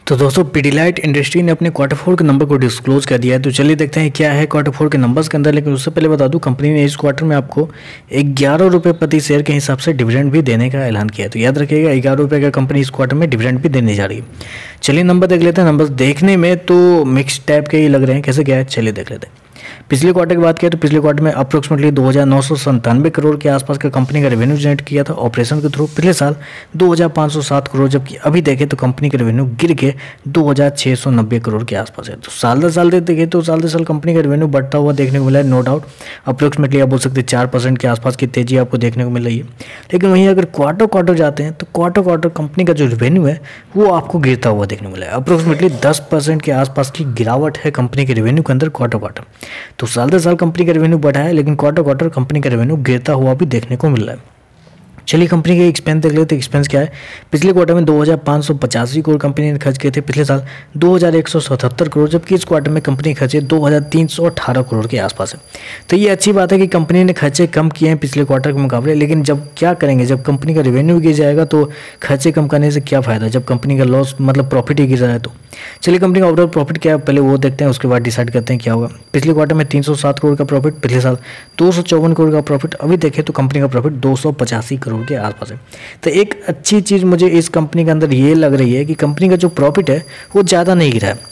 तो दोस्तों पीडीलाइट इंडस्ट्री ने अपने क्वार्टर 4 के नंबर को डिस्क्लोज कर दिया है। तो चलिए देखते हैं क्या है क्वार्टर 4 के नंबर्स के अंदर। लेकिन उससे पहले बता दूं, कंपनी ने इस क्वार्टर में आपको 11 रुपये प्रति शेयर के हिसाब से डिविडेंड भी देने का ऐलान किया है। तो याद रखिएगा 11 रुपये का कंपनी इस क्वार्टर में डिविडेंड भी देने जा रही है। चलिए नंबर देख लेते हैं। नंबर देखने में तो मिक्स टाइप के ही लग रहे हैं, कैसे क्या है चलिए देख लेते हैं। पिछले क्वार्टर की बात करें तो पिछले क्वार्टर में अप्रोक्सीमेटली 2,997 करोड़ के आसपास का कंपनी का रेवेन्यू जनरेट किया था ऑपरेशन के थ्रू। पिछले साल 2,507 करोड़, जबकि अभी देखें तो कंपनी का रेवेन्यू गिर के 2,690 करोड़ के आसपास है। तो साल दर साल देखें तो साल दर साल कंपनी का रेवेन्यू बढ़ता हुआ देखने को मिला है, नो डाउट। अप्रोक्सीमेटली आप बोल सकते हैं 4% के आसपास की तेजी आपको देखने को मिल रही है। लेकिन वहीं अगर क्वार्टर जाते हैं तो क्वार्टर कंपनी का जो रेवेन्यू है वो आपको गिरता हुआ देखने को मिला है। अप्रोक्सीमेटली 10% के आसपास की गिरावट है कंपनी के रेवेन्यू के अंदर क्वार्टर। तो साल दर साल कंपनी का रेवेन्यू बढ़ा है, लेकिन क्वार्टर कंपनी का रेवेन्यू गिरता हुआ भी देखने को मिल रहा है। चलिए कंपनी के एक्सपेंस देख लेते हैं। एक्सपेंस क्या है? पिछले क्वार्टर में 2,585 करोड़ कंपनी ने खर्च किए थे। पिछले साल 2,177 करोड़, जबकि इस क्वार्टर में कंपनी खर्चे 2,318 करोड़ के आसपास है। तो ये अच्छी बात है कि कंपनी ने खर्चे कम किए हैं पिछले क्वार्टर के मुकाबले। लेकिन जब क्या करेंगे, जब कंपनी का रेवेन्यू गिर जाएगा तो खर्चे कम करने से क्या फ़ायदा, जब कंपनी का लॉस मतलब प्रॉफिट ही गिर रहा है। तो चलिए कंपनी का ओवरऑल प्रॉफिट क्या है पहले वो देखते हैं, उसके बाद डिसाइड करते हैं क्या होगा। पिछले क्वार्टर में 307 करोड़ का प्रॉफिट, पिछले साल 254 करोड़ का प्रॉफिट। अभी देखें तो कंपनी का प्रॉफिट 285 करोड़ के आसपास है। तो एक अच्छी चीज़ मुझे इस कंपनी के अंदर ये लग रही है कि कंपनी का जो प्रॉफिट है वो ज़्यादा नहीं गिरा है।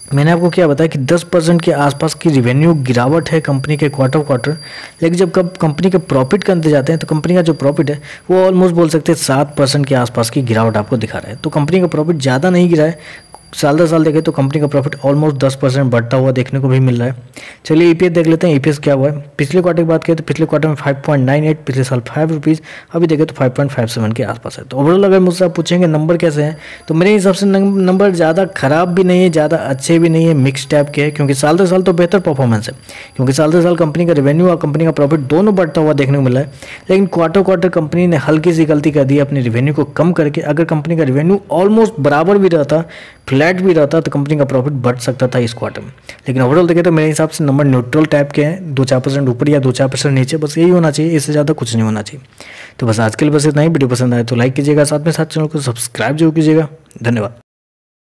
मैंने आपको क्या बताया कि 10% के आसपास की रिवेन्यू गिरावट है कंपनी के क्वार्टर। लेकिन जब कंपनी के प्रॉफिट के अंदर जाते हैं तो कंपनी का जो प्रॉफिट है वो ऑलमोस्ट बोल सकते हैं 7% के आसपास की गिरावट आपको दिखा रहा है। तो कंपनी का प्रॉफिट ज़्यादा नहीं गिरा है। साल दर साल देखें तो कंपनी का प्रॉफिट ऑलमोस्ट 10% बढ़ता हुआ देखने को भी मिल रहा है। चलिए ईपीएस देख लेते हैं। ईपीएस क्या हुआ है? पिछले क्वार्टर की बात करें तो पिछले क्वार्टर में 5.98, पिछले साल 5 रुपीज़, अभी देखें तो 5.57 के आसपास है। तो ओवरऑल अगर मुझसे आप पूछेंगे नंबर कैसे हैं, तो मेरे हिसाब से नंबर ज़्यादा खराब भी नहीं है, ज़्यादा अच्छे भी नहीं है, मिक्स टाइप के है। क्योंकि साल दर साल तो बेहतर परफॉर्मेंस है, क्योंकि साल दर साल कंपनी का रेवेन्यू और कंपनी का प्रॉफिट दोनों बढ़ता हुआ देखने को मिला है। लेकिन क्वार्टर कंपनी ने हल्की सी गलती कर दी अपने रेवेन्यू को कम करके। अगर कंपनी का रेवेन्यू ऑलमोस्ट बराबर भी रहता, फ्लैट भी रहता, तो कंपनी का प्रॉफिट बढ़ सकता था इस क्वार्टर में। लेकिन ओवरऑल देखें तो मेरे हिसाब से नंबर न्यूट्रल टाइप के हैं, 2-4% ऊपर या 2-4% नीचे, बस यही होना चाहिए, इससे ज़्यादा कुछ नहीं होना चाहिए। तो बस आज के लिए बस इतना ही। वीडियो पसंद आए तो लाइक कीजिएगा, साथ में चैनल को सब्सक्राइब जरूर कीजिएगा। धन्यवाद।